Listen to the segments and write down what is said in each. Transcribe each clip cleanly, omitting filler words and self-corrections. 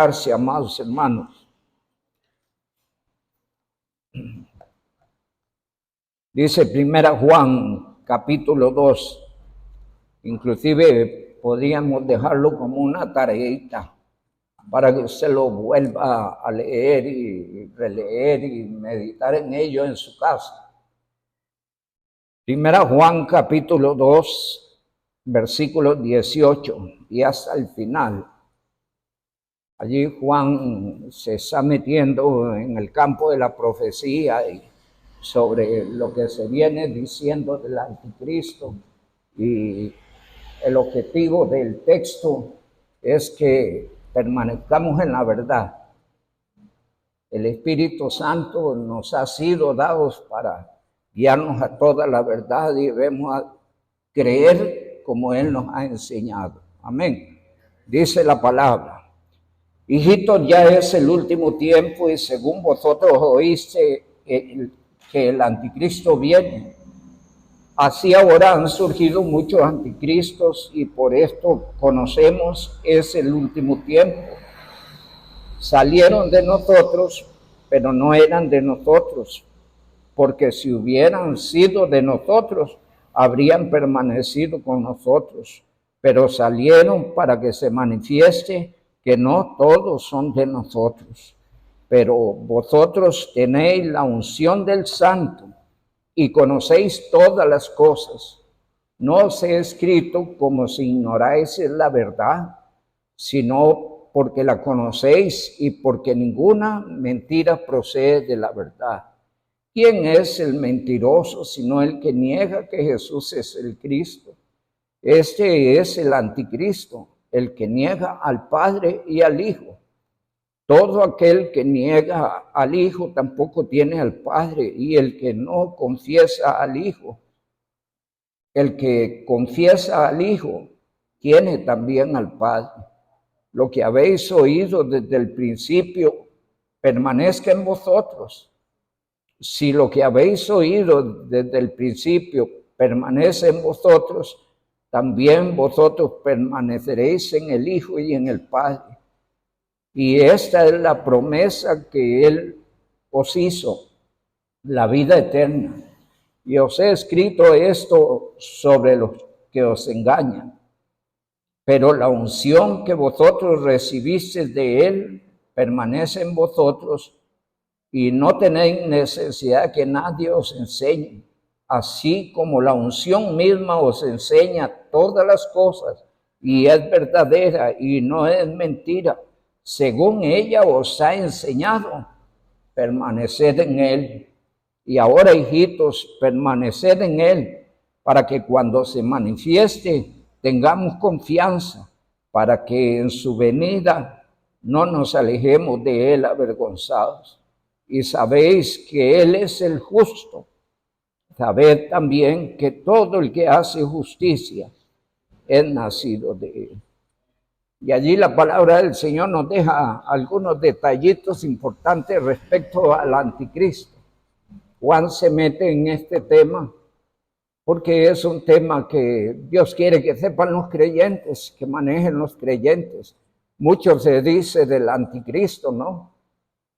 Amados hermanos. Dice 1 Juan capítulo 2, inclusive podríamos dejarlo como una tareita para que usted lo vuelva a leer y releer y meditar en ello en su casa. 1 Juan capítulo 2, versículo 18 y hasta el final. Allí Juan se está metiendo en el campo de la profecía y sobre lo que se viene diciendo del anticristo, y el objetivo del texto es que permanezcamos en la verdad. El Espíritu Santo nos ha sido dado para guiarnos a toda la verdad y debemos a creer como Él nos ha enseñado. Amén. Dice la palabra: hijitos, ya es el último tiempo y según vosotros oíste que el anticristo viene. Así ahora han surgido muchos anticristos y por esto conocemos es el último tiempo. Salieron de nosotros, pero no eran de nosotros, porque si hubieran sido de nosotros, habrían permanecido con nosotros, pero salieron para que se manifieste que no todos son de nosotros. Pero vosotros tenéis la unción del Santo y conocéis todas las cosas. No os he escrito como si ignoráis la verdad, sino porque la conocéis y porque ninguna mentira procede de la verdad. ¿Quién es el mentiroso sino el que niega que Jesús es el Cristo? Este es el anticristo, el que niega al Padre y al Hijo. Todo aquel que niega al Hijo tampoco tiene al Padre, y el que no confiesa al Hijo, el que confiesa al Hijo, tiene también al Padre. Lo que habéis oído desde el principio permanezca en vosotros. Si lo que habéis oído desde el principio permanece en vosotros, también vosotros permaneceréis en el Hijo y en el Padre. Y esta es la promesa que Él os hizo, la vida eterna. Y os he escrito esto sobre los que os engañan. Pero la unción que vosotros recibisteis de Él permanece en vosotros, y no tenéis necesidad que nadie os enseñe, así como la unción misma os enseña todas las cosas, y es verdadera y no es mentira. Según ella os ha enseñado, permaneced en Él. Y ahora, hijitos, permaneced en Él, para que cuando se manifieste tengamos confianza, para que en su venida no nos alejemos de Él avergonzados. Y sabéis que Él es el justo. Sabed también que todo el que hace justicia es nacido de Él. Y allí la palabra del Señor nos deja algunos detallitos importantes respecto al anticristo. Juan se mete en este tema porque es un tema que Dios quiere que sepan los creyentes, que manejen los creyentes. Mucho se dice del anticristo, ¿no?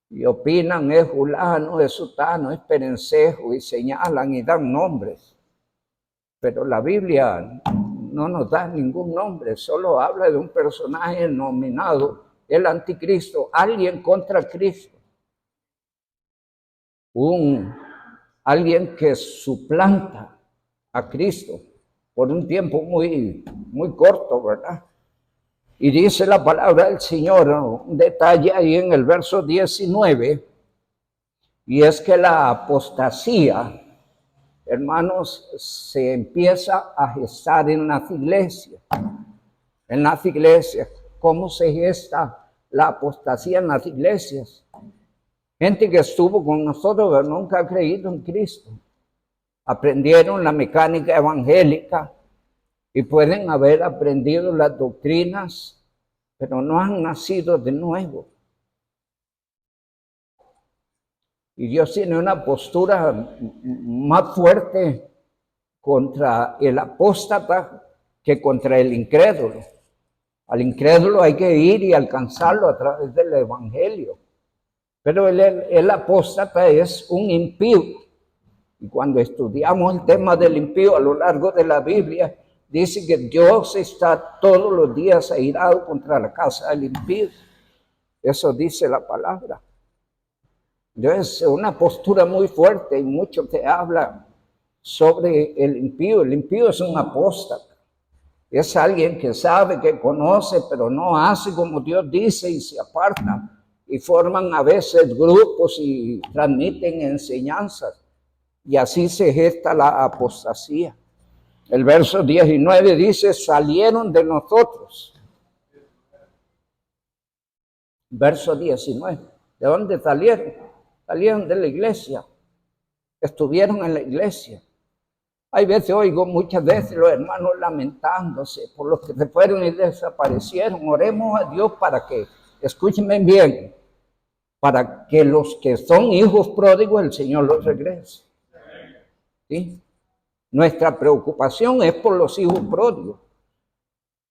Y opinan, es fulano, es sutano, es perencejo, y señalan y dan nombres. Pero la Biblia no nos da ningún nombre, solo habla de un personaje nominado el anticristo, alguien contra Cristo. Alguien que suplanta a Cristo por un tiempo muy corto, ¿verdad? Y dice la palabra del Señor, un detalle ahí en el verso 19, y es que la apostasía, hermanos, se empieza a gestar en las iglesias. En las iglesias, ¿cómo se gesta la apostasía en las iglesias? Gente que estuvo con nosotros pero nunca ha creído en Cristo. Aprendieron la mecánica evangélica y pueden haber aprendido las doctrinas, pero no han nacido de nuevo. Y Dios tiene una postura más fuerte contra el apóstata que contra el incrédulo. Al incrédulo hay que ir y alcanzarlo a través del evangelio. Pero el apóstata es un impío. Y cuando estudiamos el tema del impío a lo largo de la Biblia, dice que Dios está todos los días airado contra la casa del impío. Eso dice la palabra. Entonces, una postura muy fuerte y mucho que habla sobre el impío. El impío es un apóstata. Es alguien que sabe, que conoce, pero no hace como Dios dice y se aparta. Y forman a veces grupos y transmiten enseñanzas. Y así se gesta la apostasía. El verso 19 dice, salieron de nosotros. Verso 19. ¿De dónde salieron? Salieron de la iglesia. Estuvieron en la iglesia. Hay veces, oigo muchas veces los hermanos lamentándose por los que se fueron y desaparecieron. Oremos a Dios para que, escúchenme bien, para que los que son hijos pródigos, el Señor los regrese. ¿Sí? Nuestra preocupación es por los hijos pródigos.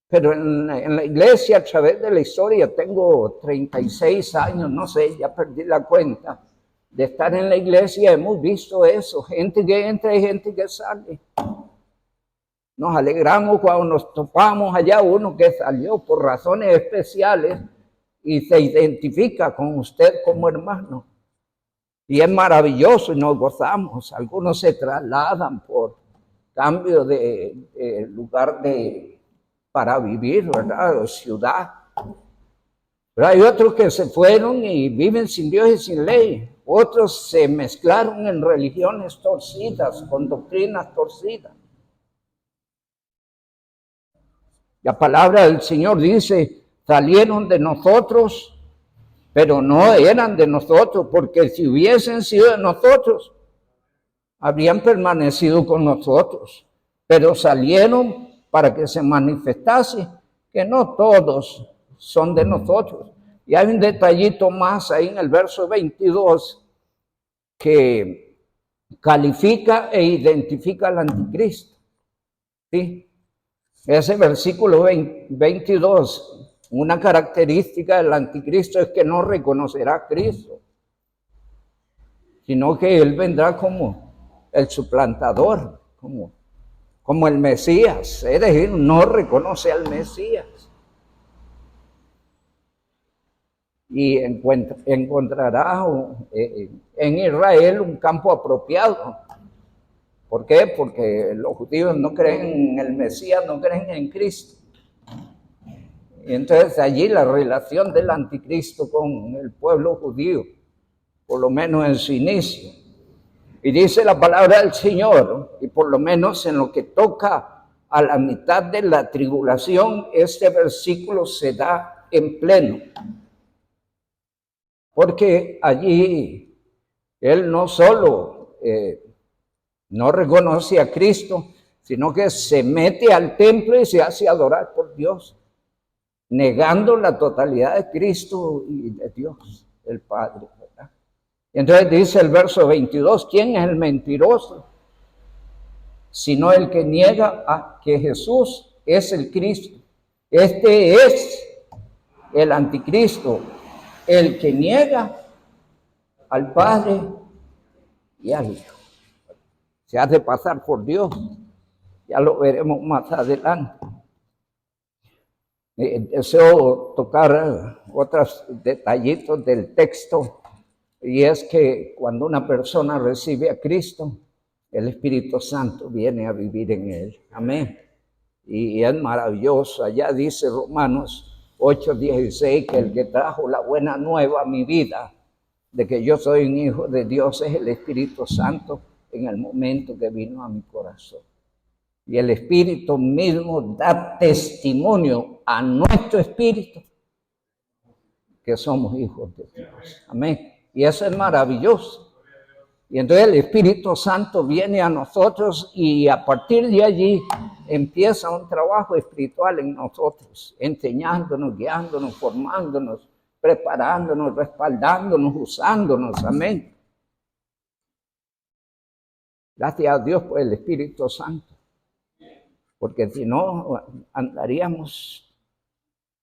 Pero en la iglesia, a través de la historia, tengo 36 años, no sé, ya perdí la cuenta, de estar en la iglesia, hemos visto eso, gente que entra y gente que sale. Nos alegramos cuando nos topamos allá uno que salió por razones especiales y se identifica con usted como hermano. Y es maravilloso y nos gozamos. Algunos se trasladan por cambio de lugar para vivir, ¿verdad? Ciudad. Pero hay otros que se fueron y viven sin Dios y sin ley. Otros se mezclaron en religiones torcidas, con doctrinas torcidas. La palabra del Señor dice, salieron de nosotros, pero no eran de nosotros, porque si hubiesen sido de nosotros, habrían permanecido con nosotros. Pero salieron para que se manifestase que no todos son de nosotros. Y hay un detallito más ahí en el verso 22 que califica e identifica al anticristo. ¿Sí? Ese versículo 22, una característica del anticristo es que no reconocerá a Cristo, sino que él vendrá como el suplantador, como el Mesías, es decir, no reconoce al Mesías. Y encontrará en Israel un campo apropiado. ¿Por qué? Porque los judíos no creen en el Mesías, no creen en Cristo. Y entonces allí la relación del anticristo con el pueblo judío, por lo menos en su inicio. Y dice la palabra del Señor, y por lo menos en lo que toca a la mitad de la tribulación, este versículo se da en pleno. Porque allí él no solo no reconoce a Cristo, sino que se mete al templo y se hace adorar por Dios, negando la totalidad de Cristo y de Dios, el Padre, ¿verdad? Y entonces dice el verso 22, ¿quién es el mentiroso? Sino el que niega a que Jesús es el Cristo. Este es el anticristo, el que niega al Padre y al Hijo. Se hace pasar por Dios. Ya lo veremos más adelante. Deseo tocar otros detallitos del texto, y es que cuando una persona recibe a Cristo, el Espíritu Santo viene a vivir en él. Amén. Y es maravilloso. Allá dice Romanos 8:16 que el que trajo la buena nueva a mi vida, de que yo soy un hijo de Dios, es el Espíritu Santo en el momento que vino a mi corazón. Y el Espíritu mismo da testimonio a nuestro espíritu que somos hijos de Dios. Amén. Y eso es maravilloso. Y entonces el Espíritu Santo viene a nosotros y a partir de allí empieza un trabajo espiritual en nosotros, enseñándonos, guiándonos, formándonos, preparándonos, respaldándonos, usándonos. Amén. Gracias a Dios por el Espíritu Santo. Porque si no, andaríamos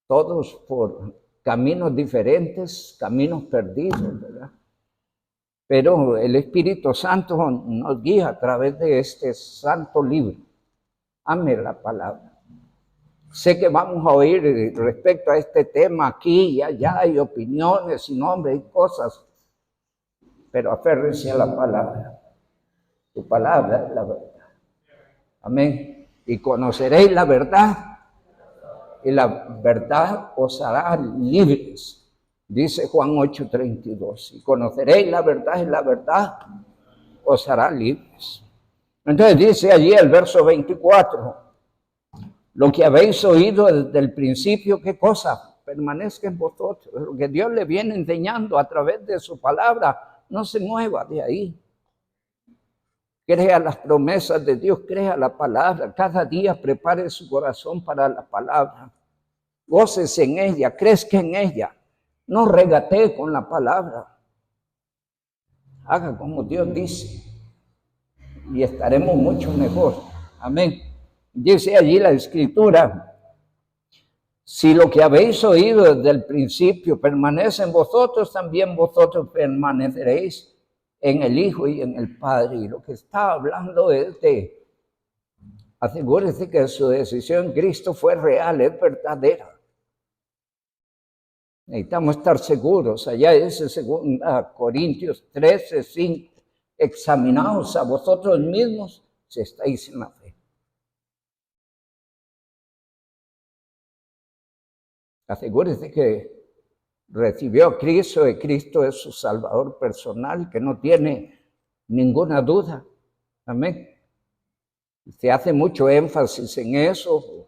todos por caminos diferentes, caminos perdidos, ¿verdad? Pero el Espíritu Santo nos guía a través de este santo libro. Ame la palabra. Sé que vamos a oír respecto a este tema aquí y allá, hay opiniones y nombres y cosas, pero aférrense a la palabra. Tu palabra es la verdad. Amén. Y conoceréis la verdad, y la verdad os hará libres. Dice Juan 8:32. Y conoceréis la verdad, y la verdad os hará libres. Entonces dice allí el verso 24. Lo que habéis oído desde el principio, ¿qué cosa? Permanezca en vosotros. Lo que Dios le viene enseñando a través de su palabra, no se mueva de ahí. Crea las promesas de Dios, crea la palabra. Cada día prepare su corazón para la palabra. Gócese en ella, crezca en ella. No regatee con la palabra. Haga como Dios dice. Y estaremos mucho mejor. Amén. Dice allí la Escritura: si lo que habéis oído desde el principio permanece en vosotros, también vosotros permaneceréis en el Hijo y en el Padre. Y lo que está hablando es de, asegúrese que su decisión en Cristo fue real, es verdadera. Necesitamos estar seguros. Allá dice 2 Corintios 13:5. Examinaos a vosotros mismos si estáis en la fe. Asegúrese que recibió a Cristo y Cristo es su Salvador personal, que no tiene ninguna duda. Amén. Se hace mucho énfasis en eso.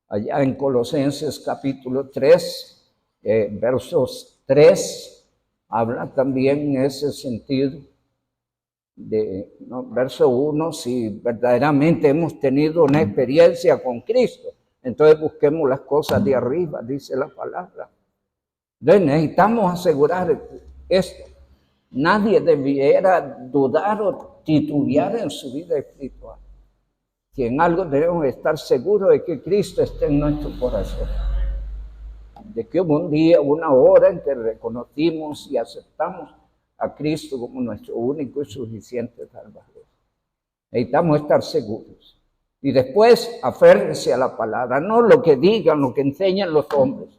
Allá en Colosenses capítulo 3, versos 3, habla también en ese sentido. Verso 1, si verdaderamente hemos tenido una experiencia con Cristo, entonces busquemos las cosas de arriba, dice la palabra. Entonces necesitamos asegurar esto. Nadie debiera dudar o titubear en su vida espiritual. Si en algo debemos estar seguros de que Cristo está en nuestro corazón. De que hubo un día, una hora en que reconocimos y aceptamos a Cristo como nuestro único y suficiente Salvador. Necesitamos estar seguros. Y después, aférrense a la palabra, no lo que digan, lo que enseñan los hombres.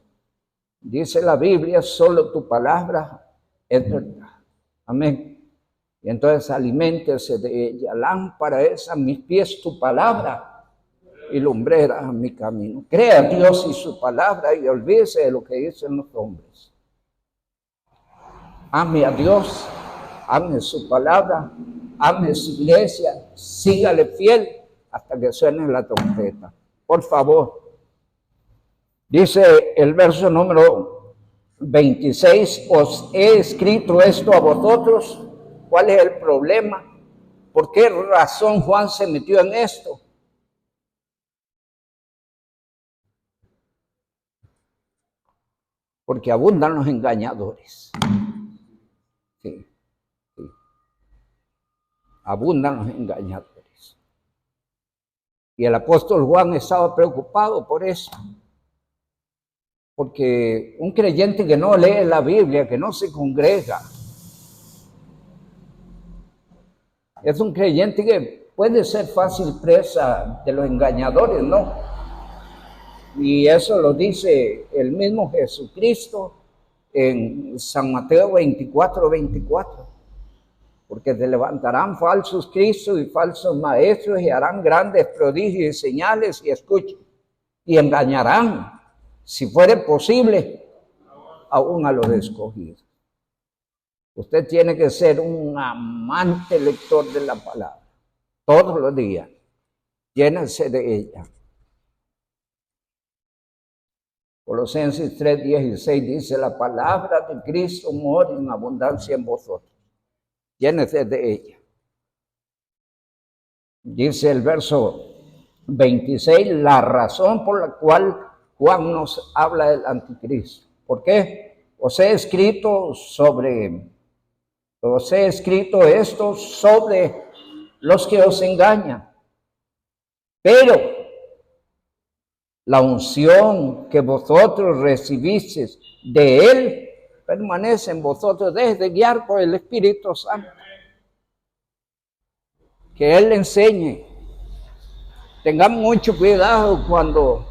Dice la Biblia, solo tu palabra es verdad. Amén. Y entonces aliméntese de ella. Lámpara es a mis pies tu palabra y lumbrera a mi camino. Crea a Dios y su palabra y olvídese de lo que dicen los hombres. Ame a Dios, ame su palabra, ame su iglesia, sígale fiel hasta que suene la trompeta. Por favor. Dice el verso número 26, os he escrito esto a vosotros. ¿Cuál es el problema? ¿Por qué razón Juan se metió en esto? Porque abundan los engañadores. Sí. Abundan los engañadores. Y el apóstol Juan estaba preocupado por eso. Porque un creyente que no lee la Biblia, que no se congrega, es un creyente que puede ser fácil presa de los engañadores, ¿no? Y eso lo dice el mismo Jesucristo en San Mateo 24:24. Porque se levantarán falsos cristos y falsos maestros y harán grandes prodigios y señales, y escuchen, y engañarán, si fuere posible, aún a los escogidos. Usted tiene que ser un amante lector de la palabra, todos los días. Llénese de ella. Colosenses 3:16 dice, la palabra de Cristo mora en abundancia en vosotros. Llénese de ella. Dice el verso 26, la razón por la cual Juan nos habla del anticristo. ¿Por qué? Os he escrito esto sobre los que os engañan. Pero La unción que vosotros recibisteis de Él permanece en vosotros. Deje de guiar por el Espíritu Santo. Que Él le enseñe. Tengamos mucho cuidado cuando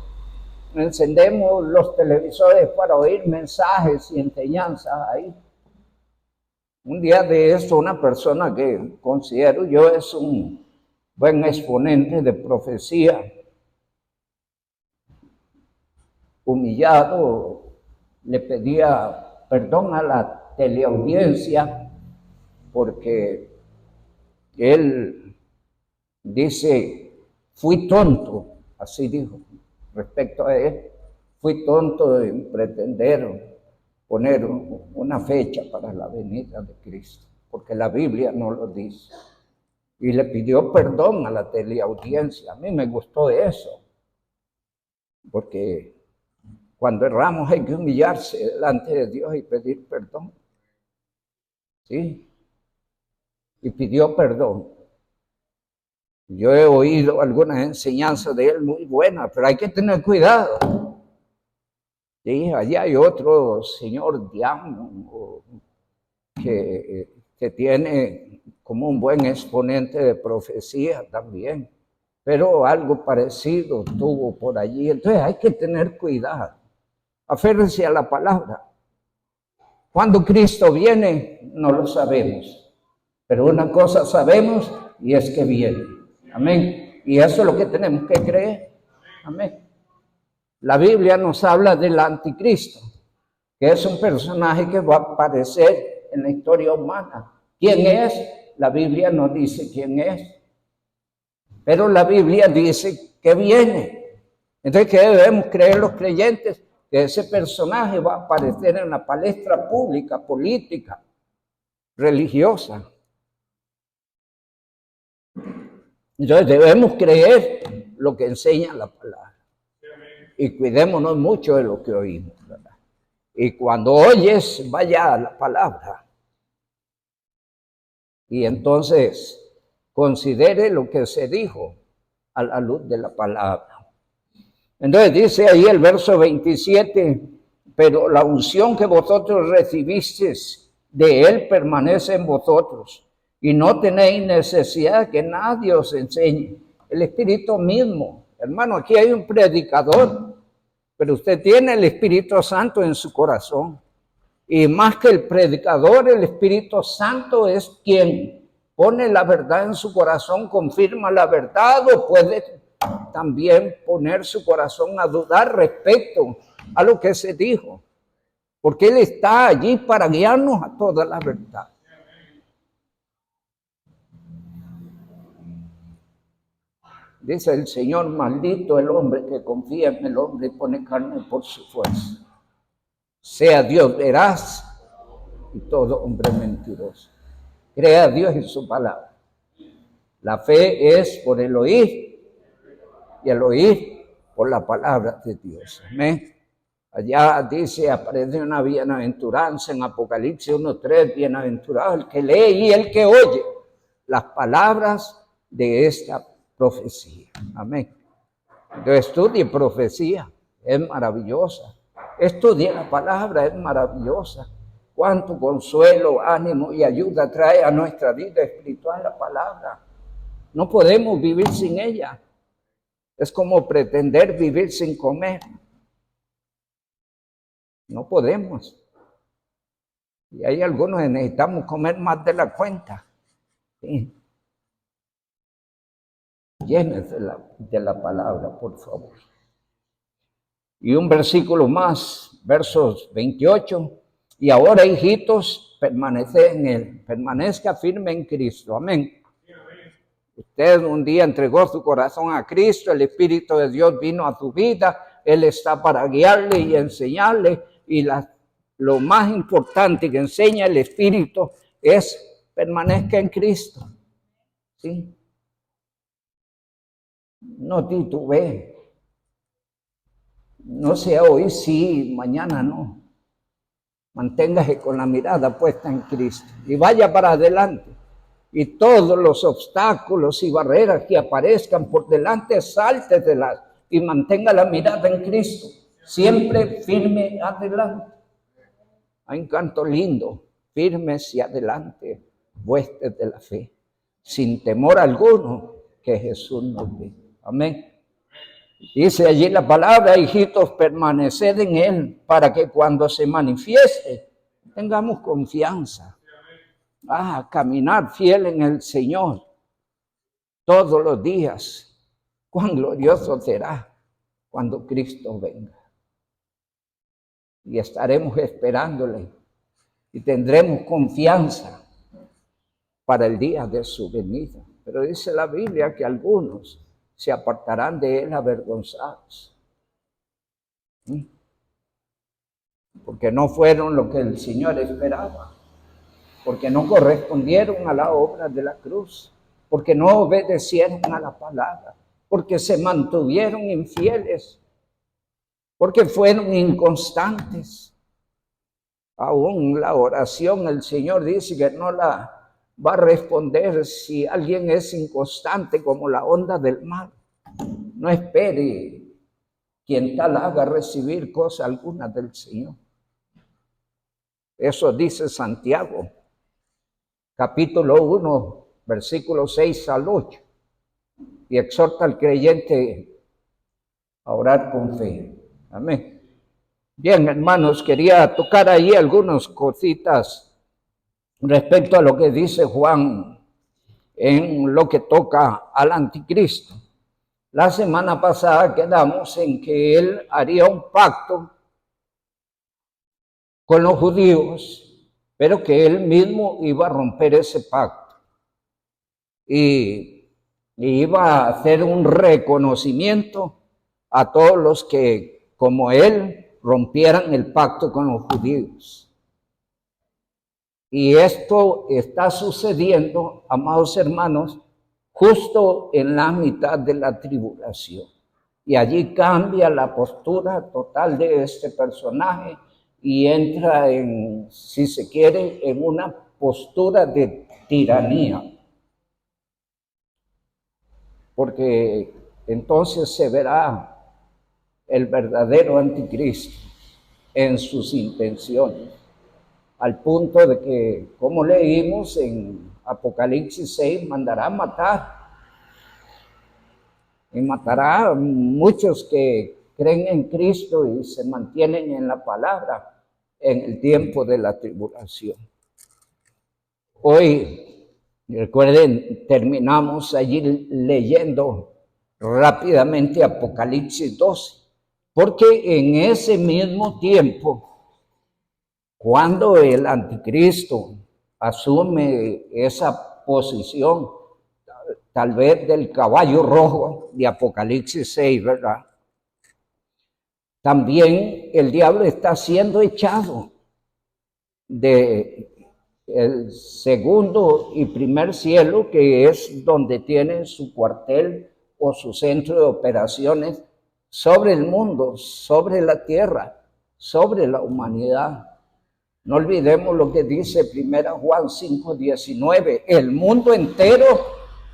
encendemos los televisores para oír mensajes y enseñanzas ahí. Un día de esto, una persona que considero yo es un buen exponente de profecía, humillado, le pedía perdón a la teleaudiencia porque él dice, fui tonto, así dijo, respecto a él, fui tonto en pretender poner una fecha para la venida de Cristo, porque la Biblia no lo dice. Y le pidió perdón a la teleaudiencia. A mí me gustó eso, porque cuando erramos hay que humillarse delante de Dios y pedir perdón. ¿Sí? Y pidió perdón. Yo he oído algunas enseñanzas de él muy buenas, pero hay que tener cuidado. Sí, allá hay otro señor Diamo que tiene como un buen exponente de profecía también, pero algo parecido tuvo por allí. Entonces hay que tener cuidado. Aférrense a la palabra. Cuando Cristo viene, no lo sabemos. Pero una cosa sabemos y es que viene. Amén. Y eso es lo que tenemos que creer. Amén. La Biblia nos habla del anticristo, que es un personaje que va a aparecer en la historia humana. ¿Quién es? La Biblia no dice quién es. Pero la Biblia dice que viene. Entonces, ¿qué debemos creer los creyentes? Que ese personaje va a aparecer en la palestra pública, política, religiosa. Entonces debemos creer lo que enseña la palabra. Y cuidémonos mucho de lo que oímos, ¿verdad? Y cuando oyes, vaya a la palabra. Y entonces considere lo que se dijo a la luz de la palabra. Entonces dice ahí el verso 27, pero la unción que vosotros recibisteis de Él permanece en vosotros y no tenéis necesidad que nadie os enseñe. El Espíritu mismo, hermano, aquí hay un predicador, pero usted tiene el Espíritu Santo en su corazón. Y más que el predicador, el Espíritu Santo es quien pone la verdad en su corazón, confirma la verdad o puede también poner su corazón a dudar respecto a lo que se dijo, porque Él está allí para guiarnos a toda la verdad. Dice el Señor, maldito el hombre que confía en el hombre y pone carne por su fuerza. Sea Dios veraz y todo hombre mentiroso. Crea a Dios en su palabra. La fe es por el oír y el oír por la palabra de Dios. Amén. Allá dice, aparece una bienaventuranza en Apocalipsis 1:3, bienaventurado el que lee y el que oye las palabras de esta profecía. Amén. Entonces estudie profecía, es maravillosa. Estudie la palabra, es maravillosa. Cuánto consuelo, ánimo y ayuda trae a nuestra vida espiritual la palabra. No podemos vivir sin ella. Es como pretender vivir sin comer. No podemos. Y hay algunos que necesitamos comer más de la cuenta. Sí. Llénese de la palabra, por favor. Y un versículo más, versos 28. Y ahora, hijitos, permanezca firme en Cristo. Amén. Usted un día entregó su corazón a Cristo, el Espíritu de Dios vino a su vida, Él está para guiarle y enseñarle, y lo más importante que enseña el Espíritu es permanezca en Cristo. ¿Sí? No titubee. No sea hoy sí, mañana no. Manténgase con la mirada puesta en Cristo y vaya para adelante. Y todos los obstáculos y barreras que aparezcan por delante, sálteselas y mantenga la mirada en Cristo, siempre firme adelante. Hay un canto lindo, firmes y adelante, huestes de la fe, sin temor alguno, que Jesús nos ve. Amén. Dice allí la palabra, hijitos, permaneced en Él, para que cuando se manifieste, tengamos confianza. Caminar fiel en el Señor todos los días. Cuán glorioso será cuando Cristo venga. Y estaremos esperándole y tendremos confianza para el día de su venida. Pero dice la Biblia que algunos se apartarán de Él avergonzados. Porque no fueron lo que el Señor esperaba. Porque no correspondieron a la obra de la cruz. Porque no obedecieron a la palabra. Porque se mantuvieron infieles. Porque fueron inconstantes. Aún la oración, el Señor dice que no la va a responder si alguien es inconstante como la onda del mar. No espere quien tal haga recibir cosa alguna del Señor. Eso dice Santiago, capítulo 1, versículos 6 al 8. Y exhorta al creyente a orar con fe. Amén. Bien, hermanos, quería tocar ahí algunas cositas respecto a lo que dice Juan en lo que toca al anticristo. La semana pasada quedamos en que él haría un pacto con los judíos, pero que él mismo iba a romper ese pacto y iba a hacer un reconocimiento a todos los que, como él, rompieran el pacto con los judíos. Y esto está sucediendo, amados hermanos, justo en la mitad de la tribulación. Y allí cambia la postura total de este personaje y entra en, si se quiere, en una postura de tiranía. Porque entonces se verá el verdadero anticristo en sus intenciones, al punto de que, como leímos en Apocalipsis 6, mandará matar, y matará a muchos que creen en Cristo y se mantienen en la palabra en el tiempo de la tribulación. Hoy, recuerden, terminamos allí leyendo rápidamente Apocalipsis 12, porque en ese mismo tiempo, cuando el anticristo asume esa posición, tal vez del caballo rojo de Apocalipsis 6, ¿verdad? También el diablo está siendo echado de el segundo y primer cielo, que es donde tiene su cuartel o su centro de operaciones sobre el mundo, sobre la tierra, sobre la humanidad. No olvidemos lo que dice 1 Juan 5:19, el mundo entero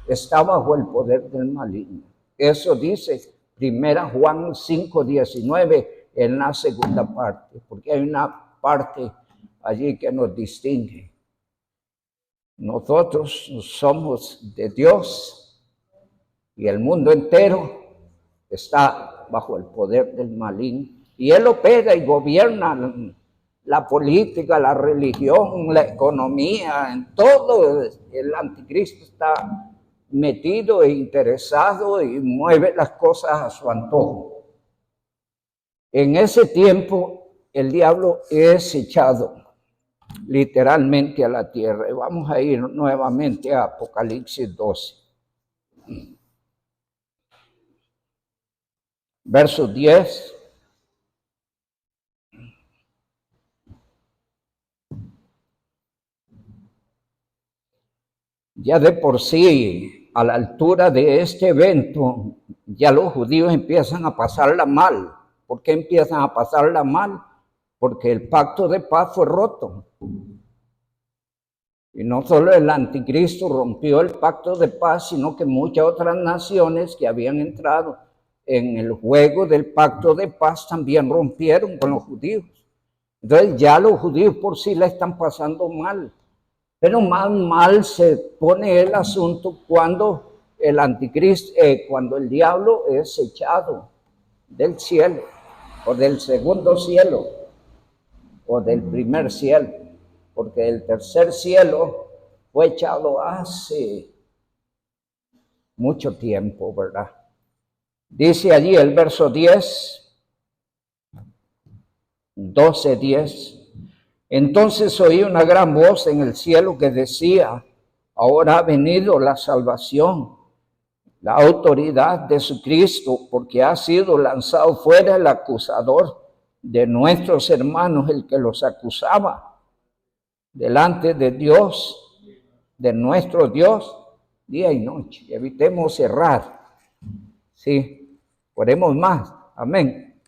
está bajo el poder del maligno. Eso dice 1 Juan 5:19 en la segunda parte, porque hay una parte allí que nos distingue. Nosotros somos de Dios y el mundo entero está bajo el poder del maligno. Y él opera y gobierna la política, la religión, la economía, en todo. El anticristo está metido e interesado y mueve las cosas a su antojo. En ese tiempo el diablo es echado literalmente a la tierra. Y vamos a ir nuevamente a Apocalipsis 12. Verso 10. Ya de por sí, a la altura de este evento, ya los judíos empiezan a pasarla mal. ¿Por qué empiezan a pasarla mal? Porque el pacto de paz fue roto. Y no solo el anticristo rompió el pacto de paz, sino que muchas otras naciones que habían entrado en el juego del pacto de paz también rompieron con los judíos. Entonces ya los judíos por sí la están pasando mal. Pero más mal se pone el asunto cuando el anticristo, cuando el diablo es echado del cielo, o del segundo cielo, o del primer cielo, porque el tercer cielo fue echado hace mucho tiempo, ¿verdad? Dice allí el verso 10, 12:10. Entonces oí una gran voz en el cielo que decía: ahora ha venido la salvación, la autoridad de su Cristo, porque ha sido lanzado fuera el acusador de nuestros hermanos, el que los acusaba delante de Dios, de nuestro Dios, día y noche. Evitemos errar. Sí, oremos más. Amén.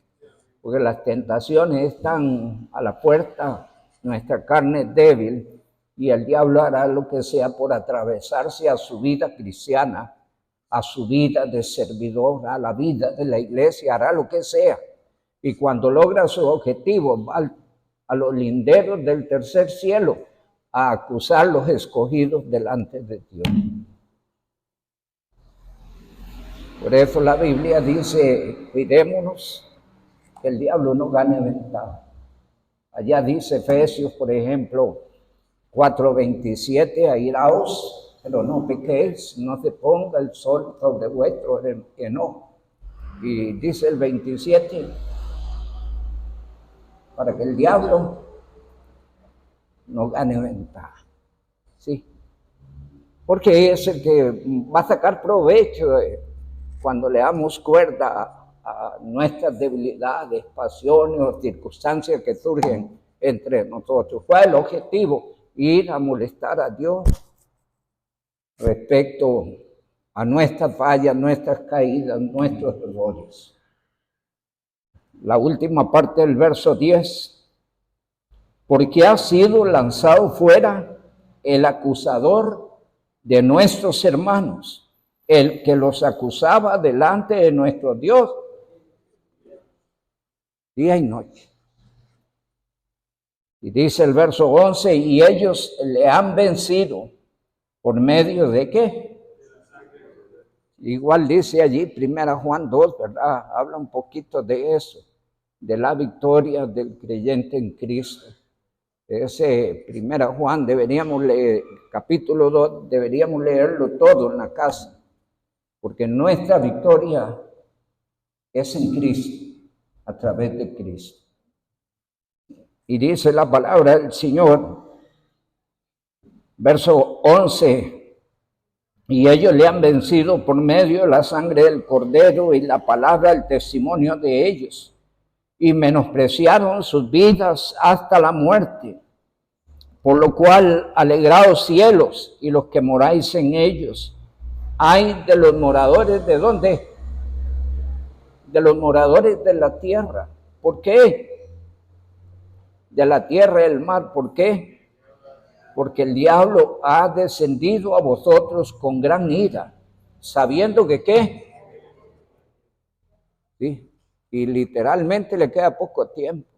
Porque las tentaciones están a la puerta, nuestra carne es débil y el diablo hará lo que sea por atravesarse a su vida cristiana, a su vida de servidor, a la vida de la iglesia, hará lo que sea. Y cuando logra su objetivo, va a los linderos del tercer cielo a acusar a los escogidos delante de Dios. Por eso la Biblia dice: cuidémonos que el diablo no gane ventaja. Allá dice Efesios, por ejemplo, 4:27, airaos, pero no pequéis, no se ponga el sol sobre vuestro enojo. Y dice el 27, para que el diablo no gane ventaja. Sí, porque es el que va a sacar provecho cuando le damos cuerda a nuestras debilidades, pasiones o circunstancias que surgen entre nosotros. ¿Cuál es el objetivo? Ir a molestar a Dios respecto a nuestras fallas, nuestras caídas, nuestros errores. La última parte del verso 10, porque ha sido lanzado fuera el acusador de nuestros hermanos, el que los acusaba delante de nuestro Dios día y noche. Y dice el verso 11, y ellos le han vencido por medio de ¿qué? Igual dice allí 1 Juan 2, ¿verdad? Habla un poquito de eso, de la victoria del creyente en Cristo. Ese 1 Juan deberíamos leer, capítulo 2, deberíamos leerlo todo en la casa, porque nuestra victoria es en Cristo, a través de Cristo. Y dice la palabra del Señor, verso 11, y ellos le han vencido por medio de la sangre del Cordero y la palabra del testimonio de ellos, y menospreciaron sus vidas hasta la muerte. Por lo cual, alegraos cielos y los que moráis en ellos. Ay de los moradores, ¿de dónde? De los moradores de la tierra. ¿Por qué? De la tierra y el mar. ¿Por qué? Porque el diablo ha descendido a vosotros con gran ira, sabiendo que ¿qué? Sí, y literalmente le queda poco tiempo.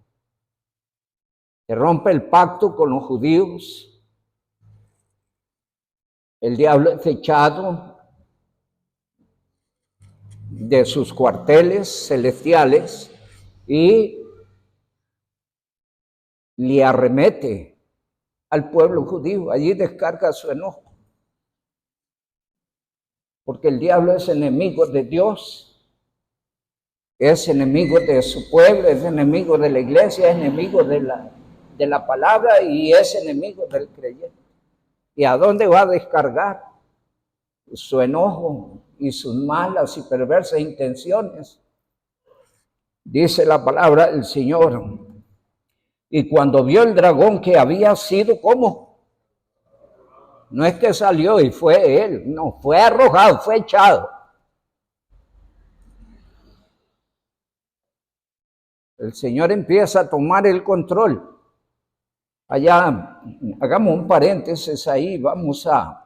Se rompe el pacto con los judíos. El diablo es echado de sus cuarteles celestiales y le arremete al pueblo judío. Allí descarga su enojo. Porque el diablo es enemigo de Dios, es enemigo de su pueblo, es enemigo de la iglesia, es enemigo de la palabra y es enemigo del creyente. ¿Y a dónde va a descargar su enojo y sus malas y perversas intenciones? Dice la palabra del Señor. Y cuando vio el dragón que había sido, ¿cómo? No es que salió y fue él, no, fue arrojado, fue echado. El Señor empieza a tomar el control. Allá, hagamos un paréntesis ahí, vamos a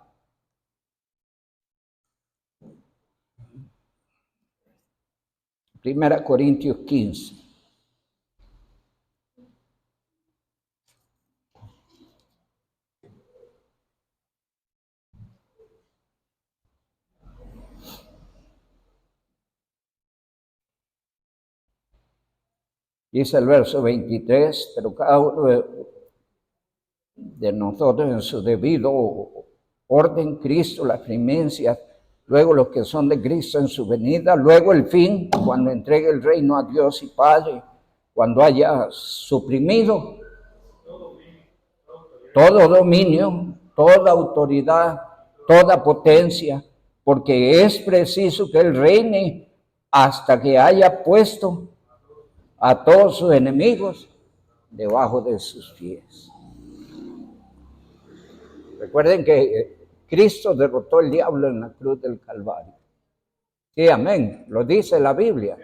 1 Corintios 15. Dice el verso 23, pero cada uno de nosotros en su debido orden, Cristo, la primicia, luego los que son de Cristo en su venida, luego el fin, cuando entregue el reino a Dios y Padre, cuando haya suprimido todo dominio, toda autoridad, toda potencia, porque es preciso que Él reine hasta que haya puesto a todos sus enemigos debajo de sus pies. Recuerden que Cristo derrotó al diablo en la cruz del Calvario. Sí, amén. Lo dice la Biblia.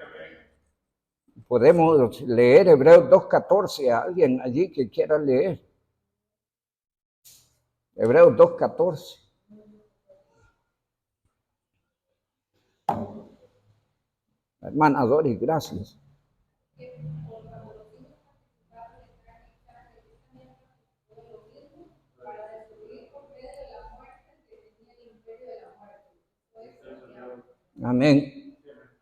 Podemos leer Hebreos 2:14 a alguien allí que quiera leer. Hebreos 2:14. Hermana Doris, gracias. Amén.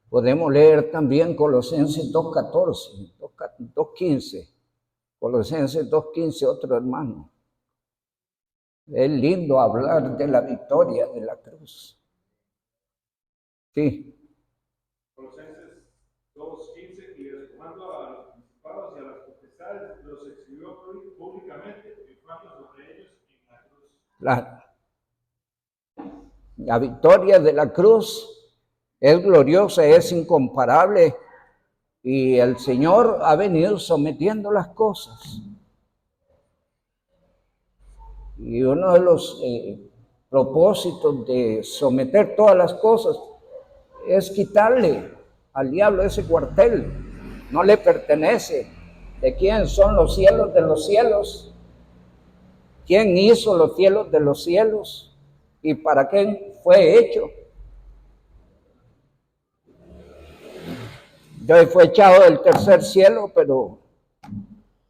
Podemos leer también Colosenses 2:14, 2:15. Colosenses 2:15, otro hermano. Es lindo hablar de la victoria de la cruz. Sí. Colosenses 2:15, y despojando a los principados y a las potestades, los exhibió públicamente, triunfando sobre ellos en la cruz. La victoria de la cruz es gloriosa, es incomparable, y el Señor ha venido sometiendo las cosas. Y uno de los propósitos de someter todas las cosas es quitarle al diablo ese cuartel. No le pertenece. ¿De quién son los cielos de los cielos? ¿Quién hizo los cielos de los cielos? ¿Y para qué fue hecho? Entonces fue echado del tercer cielo, pero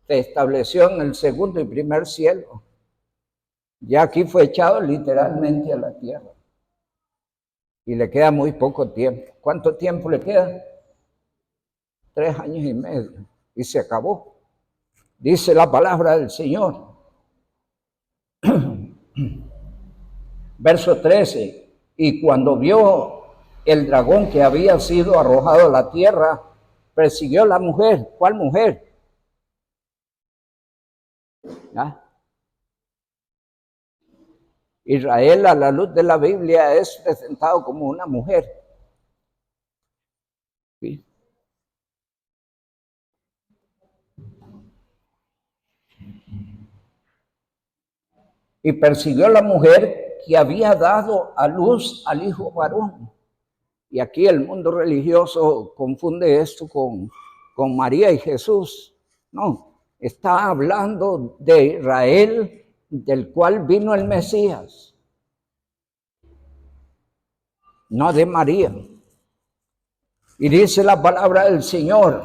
se estableció en el segundo y primer cielo. Ya aquí fue echado literalmente a la tierra. Y le queda muy poco tiempo. ¿Cuánto tiempo le queda? 3 años y medio. Y se acabó. Dice la palabra del Señor. Verso 13. Y cuando vio el dragón que había sido arrojado a la tierra, persiguió a la mujer. ¿Cuál mujer? ¿Ah? Israel, a la luz de la Biblia, es presentado como una mujer. ¿Sí? Y persiguió a la mujer que había dado a luz al hijo varón. Y aquí el mundo religioso confunde esto con María y Jesús. No, está hablando de Israel, del cual vino el Mesías, no de María. Y dice la palabra del Señor,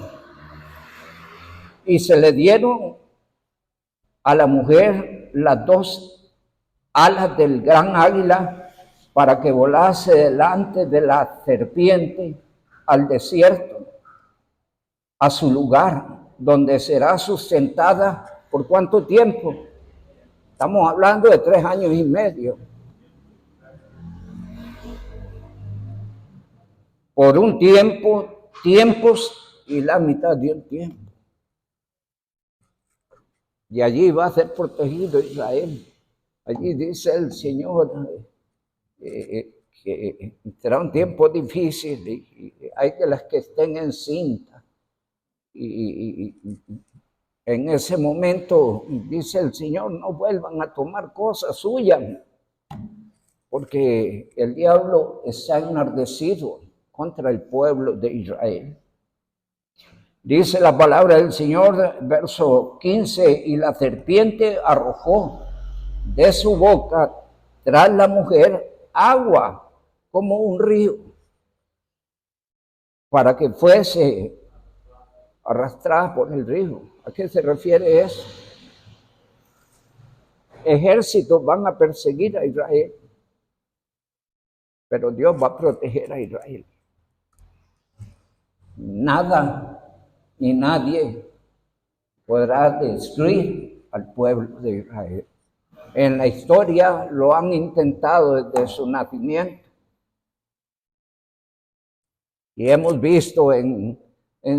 y se le dieron a la mujer las 2 alas del gran águila para que volase delante de la serpiente al desierto, a su lugar, donde será sustentada. ¿Por cuánto tiempo? Estamos hablando de 3 años y medio. Por un tiempo, tiempos y la mitad de un tiempo. Y allí va a ser protegido Israel. Allí dice el Señor que será un tiempo difícil y hay de las que estén encintas. Y en ese momento, dice el Señor, no vuelvan a tomar cosas suyas, porque el diablo está enardecido contra el pueblo de Israel. Dice la palabra del Señor, verso 15, y la serpiente arrojó de su boca tras la mujer agua como un río. para que fuese arrastrada por el río. ¿A qué se refiere eso? Ejércitos van a perseguir a Israel, pero Dios va a proteger a Israel. Nada ni nadie podrá destruir al pueblo de Israel. En la historia lo han intentado desde su nacimiento. Y hemos visto en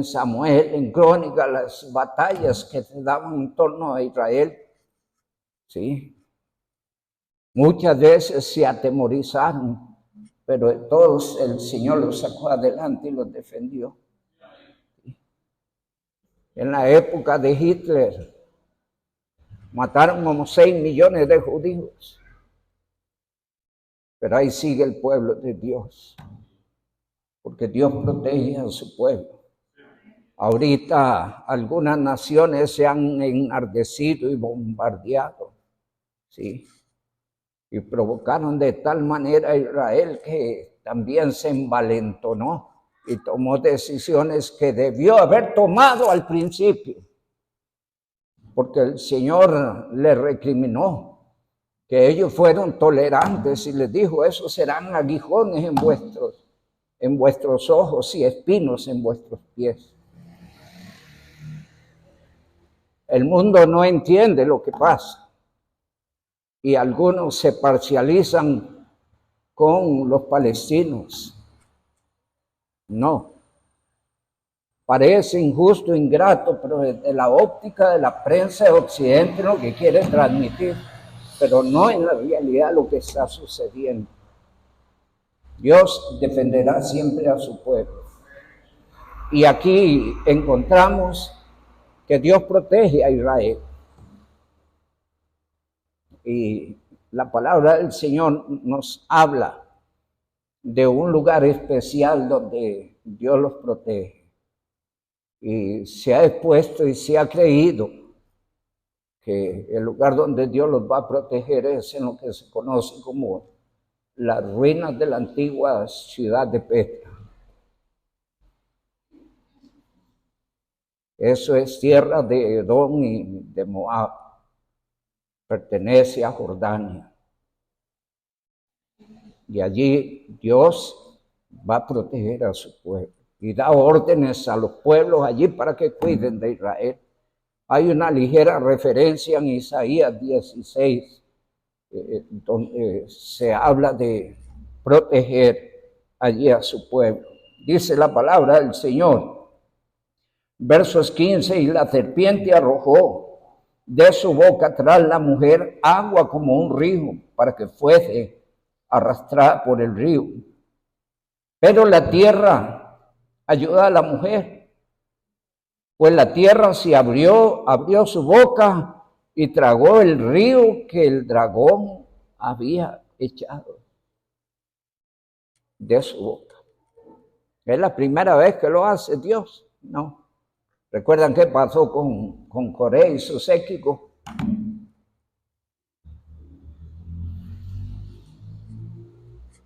Samuel, en Crónicas, las batallas que se daban en torno a Israel. Sí. Muchas veces se atemorizaron, pero de todos el Señor los sacó adelante y los defendió. En la época de Hitler, mataron como 6 millones de judíos. Pero ahí sigue el pueblo de Dios, porque Dios protege a su pueblo. Ahorita algunas naciones se han enardecido y bombardeado, ¿sí? Y provocaron de tal manera a Israel que también se envalentonó y tomó decisiones que debió haber tomado al principio, porque el Señor le recriminó que ellos fueron tolerantes y les dijo, esos serán aguijones en vuestros ojos y espinos en vuestros pies. El mundo no entiende lo que pasa y algunos se parcializan con los palestinos. No. Parece injusto, ingrato, pero desde la óptica de la prensa de Occidente lo que quiere transmitir, pero no en la realidad lo que está sucediendo. Dios defenderá siempre a su pueblo. Y aquí encontramos que Dios protege a Israel. Y la palabra del Señor nos habla de un lugar especial donde Dios los protege. Y se ha expuesto y se ha creído que el lugar donde Dios los va a proteger es en lo que se conoce como las ruinas de la antigua ciudad de Petra. Eso es tierra de Edom y de Moab. Pertenece a Jordania. Y allí Dios va a proteger a su pueblo y da órdenes a los pueblos allí para que cuiden de Israel. Hay una ligera referencia en Isaías 16, donde se habla de proteger allí a su pueblo. Dice la palabra del Señor, versos 15, y la serpiente arrojó de su boca tras la mujer agua como un río, para que fuese arrastrada por el río. Pero la tierra ayuda a la mujer, pues la tierra se abrió su boca y tragó el río que el dragón había echado de su boca. ¿Es la primera vez que lo hace Dios? No. ¿Recuerdan qué pasó con Coré y su séquito?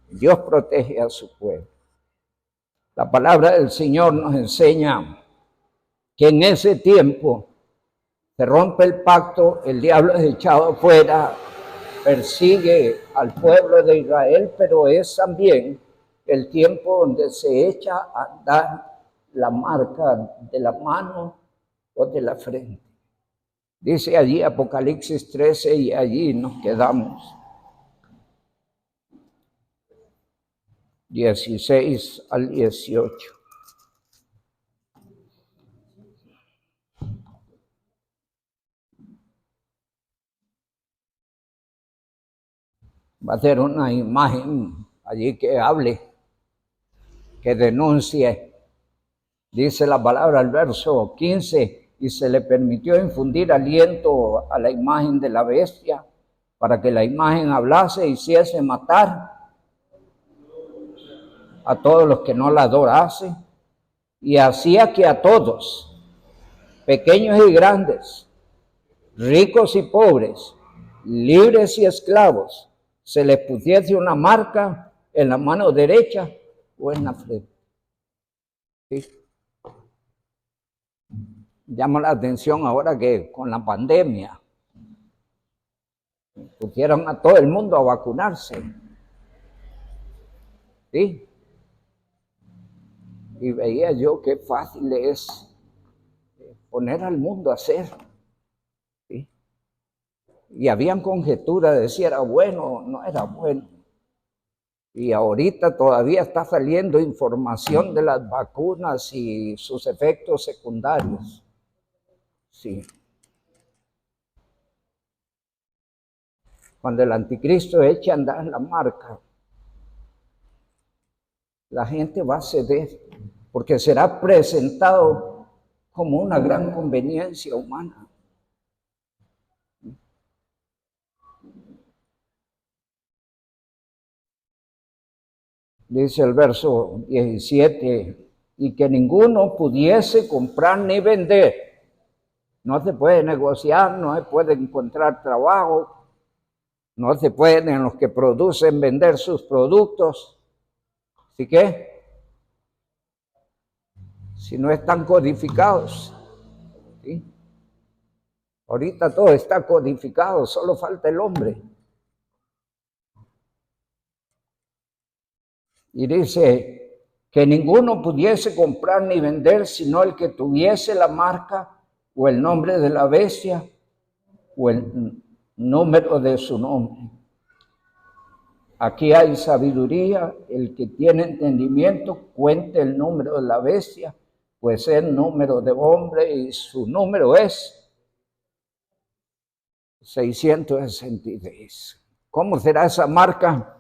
Dios protege a su pueblo. La palabra del Señor nos enseña que en ese tiempo se rompe el pacto, el diablo es echado afuera, persigue al pueblo de Israel, pero es también el tiempo donde se echa a andar la marca de la mano o de la frente. Dice allí Apocalipsis 13 y allí nos quedamos. 16 al 18. Va a ser una imagen allí que hable, que denuncie. Dice la palabra al verso 15, y se le permitió infundir aliento a la imagen de la bestia, para que la imagen hablase y hiciese matar a todos los que no la adorasen, y hacía que a todos, pequeños y grandes, ricos y pobres, libres y esclavos, se les pusiese una marca en la mano derecha o en la frente. ¿Sí? Llama la atención ahora que con la pandemia pusieron a todo el mundo a vacunarse. ¿Sí? Y veía yo qué fácil es poner al mundo a hacer. ¿Sí? Y habían conjeturas de si era bueno o no era bueno. Y ahorita todavía está saliendo información de las vacunas y sus efectos secundarios. Sí. Cuando el anticristo eche a andar la marca, la gente va a ceder, porque será presentado como una gran conveniencia humana. Dice el verso 17, y que ninguno pudiese comprar ni vender. No se puede negociar, no se puede encontrar trabajo, no se pueden los que producen vender sus productos. ¿Sí que? Si no están codificados. ¿Sí? Ahorita todo está codificado, solo falta el hombre. Y dice que ninguno pudiese comprar ni vender, sino el que tuviese la marca o el nombre de la bestia o el número de su nombre. Aquí hay sabiduría, el que tiene entendimiento cuente el número de la bestia, pues es el número de hombre y su número es 666. ¿Cómo será esa marca?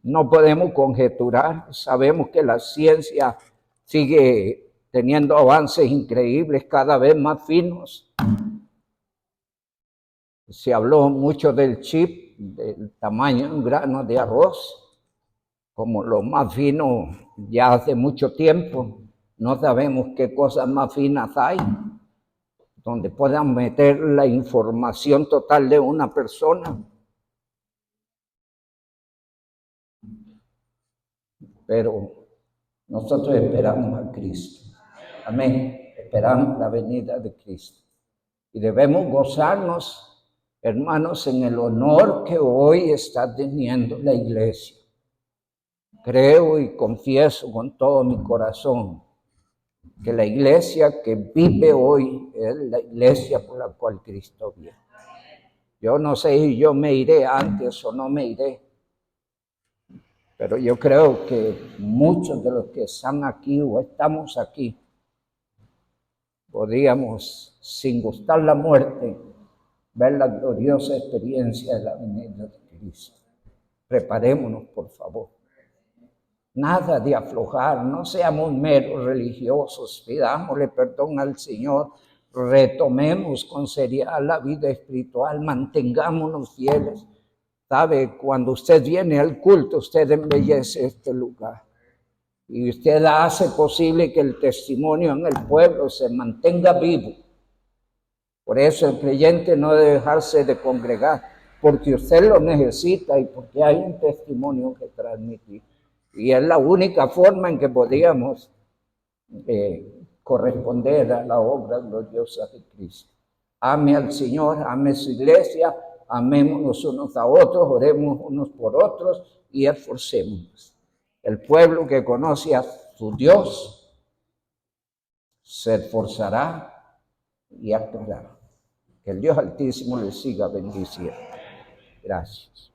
No podemos conjeturar, sabemos que la ciencia sigue teniendo avances increíbles, cada vez más finos. Se habló mucho del chip, del tamaño de un grano de arroz, como lo más fino ya hace mucho tiempo. No sabemos qué cosas más finas hay, donde puedan meter la información total de una persona. Pero nosotros esperamos a Cristo. Amén. Esperamos la venida de Cristo. Y debemos gozarnos, hermanos, en el honor que hoy está teniendo la iglesia. Creo y confieso con todo mi corazón que la iglesia que vive hoy es la iglesia por la cual Cristo viene. Yo no sé si yo me iré antes o no me iré, pero yo creo que muchos de los que están aquí o estamos aquí, podríamos, sin gustar la muerte, ver la gloriosa experiencia de la venida de Cristo. Preparémonos, por favor. Nada de aflojar, no seamos meros religiosos, pidámosle perdón al Señor, retomemos con seriedad la vida espiritual, mantengámonos fieles. Sabe, cuando usted viene al culto, usted embellece este lugar. Y usted hace posible que el testimonio en el pueblo se mantenga vivo. Por eso el creyente no debe dejarse de congregar, porque usted lo necesita y porque hay un testimonio que transmitir. Y es la única forma en que podríamos corresponder a la obra gloriosa de Cristo. Ame al Señor, ame su iglesia, amémonos unos a otros, oremos unos por otros y esforcémonos. El pueblo que conoce a su Dios se esforzará y actuará. Que el Dios Altísimo les siga bendiciendo. Gracias.